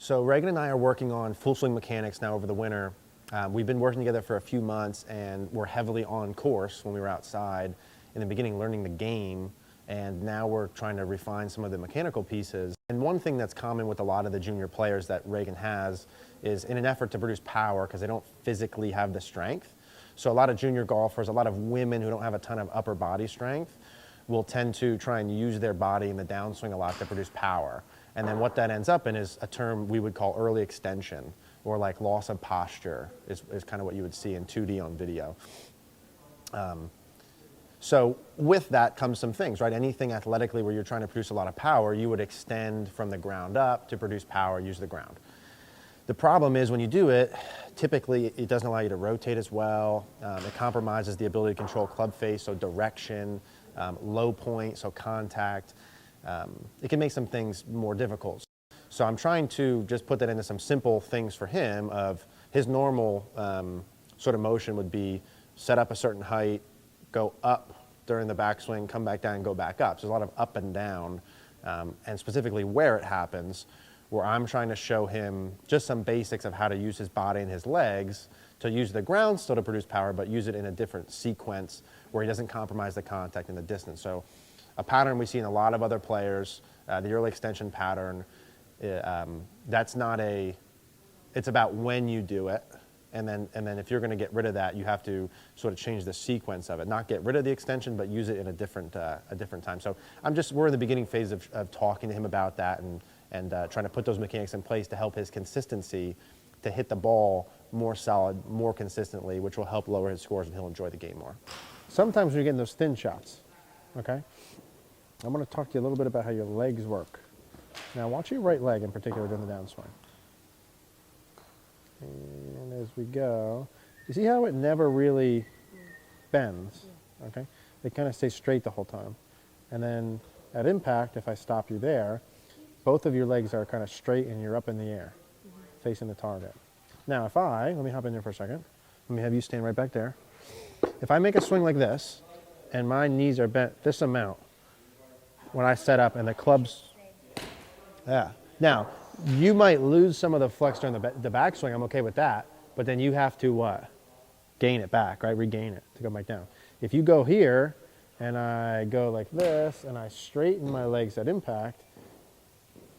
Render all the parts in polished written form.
So Reagan and I are working on full swing mechanics now over the winter. We've been working together for a few months and we're heavily on course when we were outside in the beginning learning the game, and now we're trying to refine some of the mechanical pieces. And one thing that's common with a lot of the junior players that Reagan has is in an effort to produce power because they don't physically have the strength. So a lot of junior golfers, a lot of women who don't have a ton of upper body strength will tend to try and use their body in the downswing a lot to produce power. And then what that ends up in is a term we would call early extension, or like loss of posture is kind of what you would see in 2D on video. So with that comes some things, right? Anything athletically where you're trying to produce a lot of power, you would extend from the ground up to produce power, use the ground. The problem is when you do it, typically it doesn't allow you to rotate as well. It compromises the ability to control club face, so direction, low point, so contact. It can make some things more difficult. So I'm trying to just put that into some simple things for him of his normal sort of motion would be set up a certain height, go up during the backswing, come back down and go back up. So there's a lot of up and down, and specifically where it happens, where I'm trying to show him just some basics of how to use his body and his legs to use the ground still to produce power, but use it in a different sequence where he doesn't compromise the contact and the distance. So a pattern we see in a lot of other players, the early extension pattern, that's not a, it's about when you do it. And then if you're going to get rid of that, you have to sort of change the sequence of it. Not get rid of the extension, but use it in a different time. So we're in the beginning phase of talking to him about that and trying to put those mechanics in place to help his consistency to hit the ball more solid, more consistently, which will help lower his scores and he'll enjoy the game more. Sometimes when you're getting those thin shots, okay, I'm going to talk to you a little bit about how your legs work. Now watch your right leg in particular during the downswing. And as we go, you see how it never really bends, okay? It kind of stays straight the whole time. And then at impact, if I stop you there, both of your legs are kind of straight and you're up in the air, facing the target. Now if let me hop in there for a second. Let me have you stand right back there. If I make a swing like this, and my knees are bent this amount, when I set up and the club's, yeah. Now, you might lose some of the flex during the backswing, I'm okay with that, but then you have to what? Gain it back, right? Regain it to go back down. If you go here, and I go like this, and I straighten my legs at impact,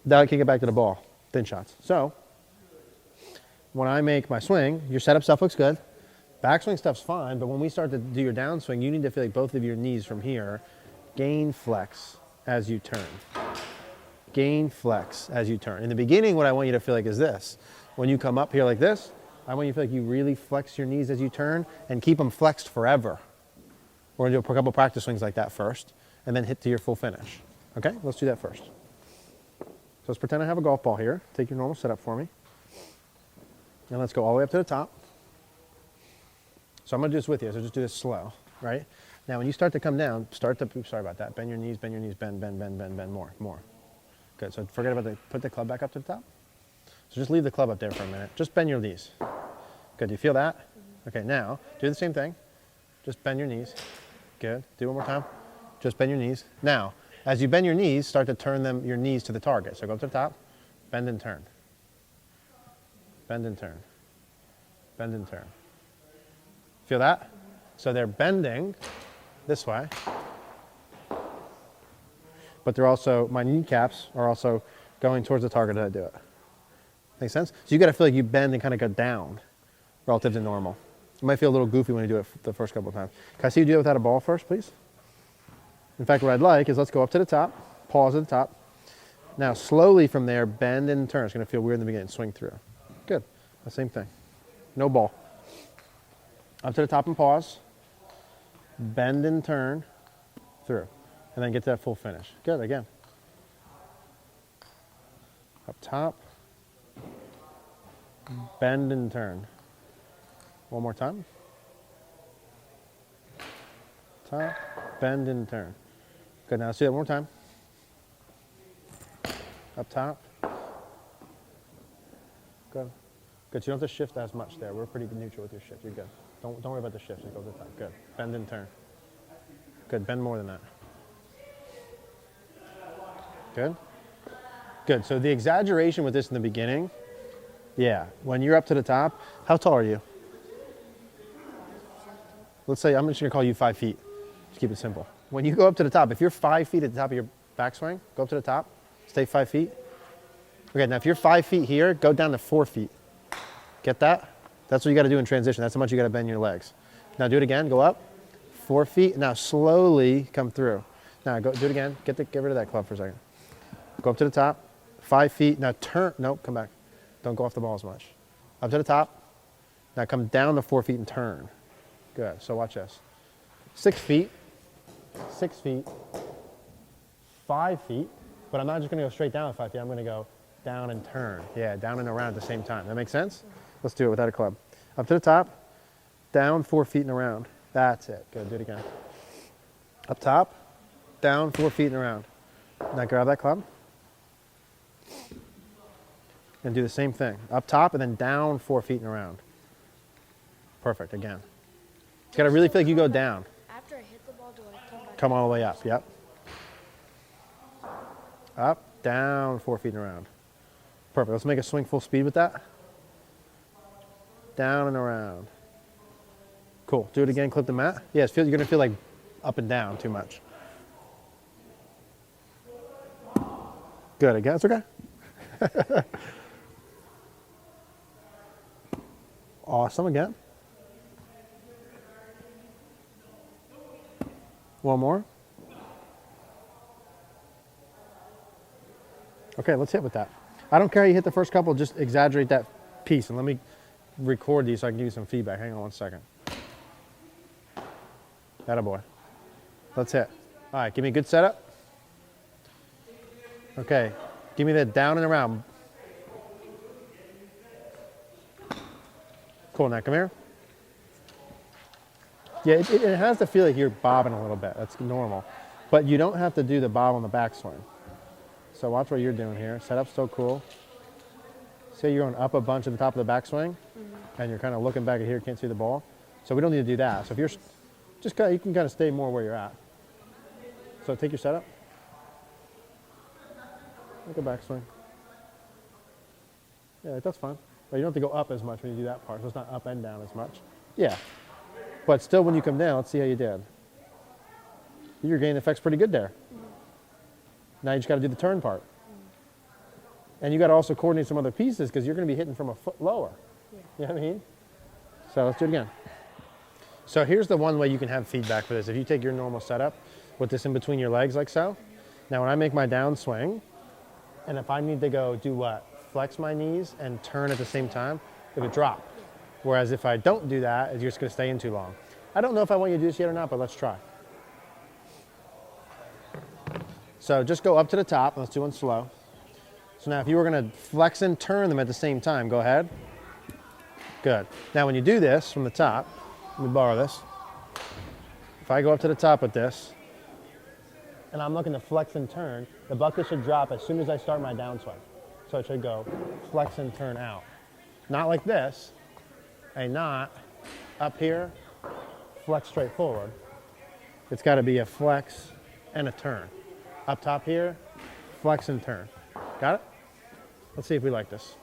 then I can get back to the ball, thin shots. So, when I make my swing, your setup stuff looks good, backswing stuff's fine, but when we start to do your downswing, you need to feel like both of your knees from here gain flex as you turn. Gain flex as you turn. In the beginning, what I want you to feel like is this. When you come up here like this, I want you to feel like you really flex your knees as you turn and keep them flexed forever. We're going to do a couple practice swings like that first and then hit to your full finish. Okay, let's do that first. So let's pretend I have a golf ball here. Take your normal setup for me. And let's go all the way up to the top. So I'm going to do this with you, so just do this slow, right? Now when you start to come down, sorry about that, bend your knees, bend more. Good, so forget about put the club back up to the top. So just leave the club up there for a minute. Just bend your knees. Good, do you feel that? Okay, now, do the same thing. Just bend your knees. Good, do it one more time. Just bend your knees. Now, as you bend your knees, start to turn your knees to the target. So go up to the top, bend and turn. Bend and turn. Bend and turn. Feel that? So they're bending this way. But they're also, my kneecaps are also going towards the target as I do it. Make sense? So you got to feel like you bend and kind of go down relative to normal. It might feel a little goofy when you do it the first couple of times. Can I see you do it without a ball first, please? In fact, what I'd like is let's go up to the top, pause at the top. Now slowly from there, bend and turn. It's going to feel weird in the beginning, swing through. Good, the same thing. No ball. Up to the top and pause. Bend and turn through. And then get to that full finish. Good, again. Up top. Bend and turn. One more time. Top, bend and turn. Good, now let's do that one more time. Up top. Good. Good, so you don't have to shift as much there. We're pretty neutral with your shift, you're good. Don't worry about the shift, just go to the top. Good, bend and turn. Good, bend more than that. Good. Good, so the exaggeration with this in the beginning, yeah, when you're up to the top, how tall are you? Let's say, I'm just gonna call you 5 feet. Just keep it simple. When you go up to the top, if you're 5 feet at the top of your backswing, go up to the top, stay 5 feet. Okay, now if you're 5 feet here, go down to 4 feet. Get that? That's what you gotta do in transition. That's how much you gotta bend your legs. Now do it again, go up, 4 feet. Now slowly come through. Now go, do it again. Get rid of that club for a second. Go up to the top, 5 feet. Now turn, nope, come back. Don't go off the ball as much. Up to the top. Now come down to 4 feet and turn. Good, so watch this. 6 feet, 6 feet, 5 feet, but I'm not just gonna go straight down at 5 feet, I'm gonna go down and turn. Yeah, down and around at the same time. That makes sense? Let's do it without a club. Up to the top, down 4 feet and around. That's it, good, do it again. Up top, down 4 feet and around. Now grab that club. And do the same thing. Up top and then down 4 feet and around. Perfect, again. You gotta really feel like you go down. After I hit the ball, do I come back? Come all the way up, yep. Up, down 4 feet and around. Perfect, let's make a swing full speed with that. Down and around. Cool, do it again, clip the mat. Yeah, you're gonna feel like up and down too much. Good, again, it's okay. Awesome, again. One more. Okay, let's hit with that. I don't care how you hit the first couple, just exaggerate that piece. And let me record these so I can give you some feedback. Hang on 1 second. Attaboy. Let's hit. All right, give me a good setup. Okay, give me that down and around. Cool, now come here. Yeah, it has to feel like you're bobbing a little bit. That's normal. But you don't have to do the bob on the backswing. So watch what you're doing here. Setup's so cool. Say you're going up a bunch at the top of the backswing, and you're kind of looking back at here, can't see the ball. So we don't need to do that. So if you're just you can kind of stay more where you're at. So take your setup. Make a backswing. Yeah, that's fine. But you don't have to go up as much when you do that part, so it's not up and down as much. Yeah. But still, when you come down, let's see how you did. Your gain effect's pretty good there. Now you just got to do the turn part. And you got to also coordinate some other pieces because you're going to be hitting from a foot lower. Yeah. You know what I mean? So let's do it again. So here's the one way you can have feedback for this. If you take your normal setup with this in between your legs like so. Now when I make my downswing, and if I need to go do what? Flex my knees and turn at the same time, it would drop. Whereas if I don't do that, you're just going to stay in too long. I don't know if I want you to do this yet or not, but let's try. So just go up to the top. Let's do one slow. So now if you were going to flex and turn them at the same time, go ahead. Good. Now when you do this from the top, let me borrow this. If I go up to the top with this, and I'm looking to flex and turn, the bucket should drop as soon as I start my downswing. So it should go flex and turn out. Not like this, and not up here, flex straight forward. It's got to be a flex and a turn. Up top here, flex and turn. Got it? Let's see if we like this.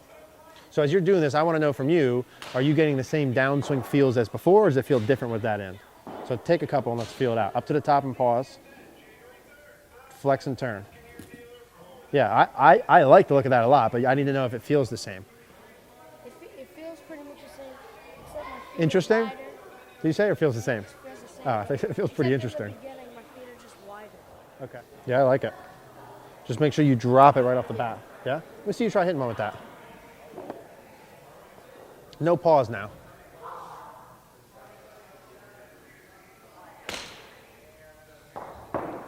So as you're doing this, I want to know from you, are you getting the same downswing feels as before, or does it feel different with that end? So take a couple and let's feel it out. Up to the top and pause. Flex and turn. Yeah, I like the look of that a lot, but I need to know if it feels the same. It feels pretty much the same. Except my feet Interesting? are wider. Did you say it feels the same? It feels the same. Oh, I think it feels pretty Except interesting. in the beginning, my feet are just wider. Okay. Yeah, I like it. Just make sure you drop it right off the bat. Yeah? Let me see you try hitting one with that. No pause now.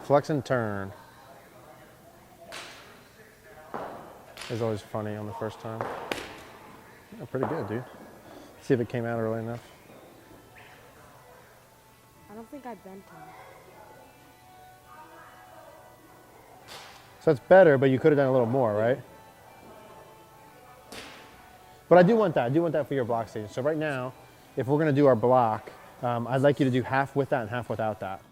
Flex and turn. It's always funny on the first time. Yeah, pretty good, dude. See if it came out early enough. I don't think I bent him. So it's better, but you could have done a little more, right? But I do want that. I do want that for your block stage. So right now, if we're going to do our block, I'd like you to do half with that and half without that.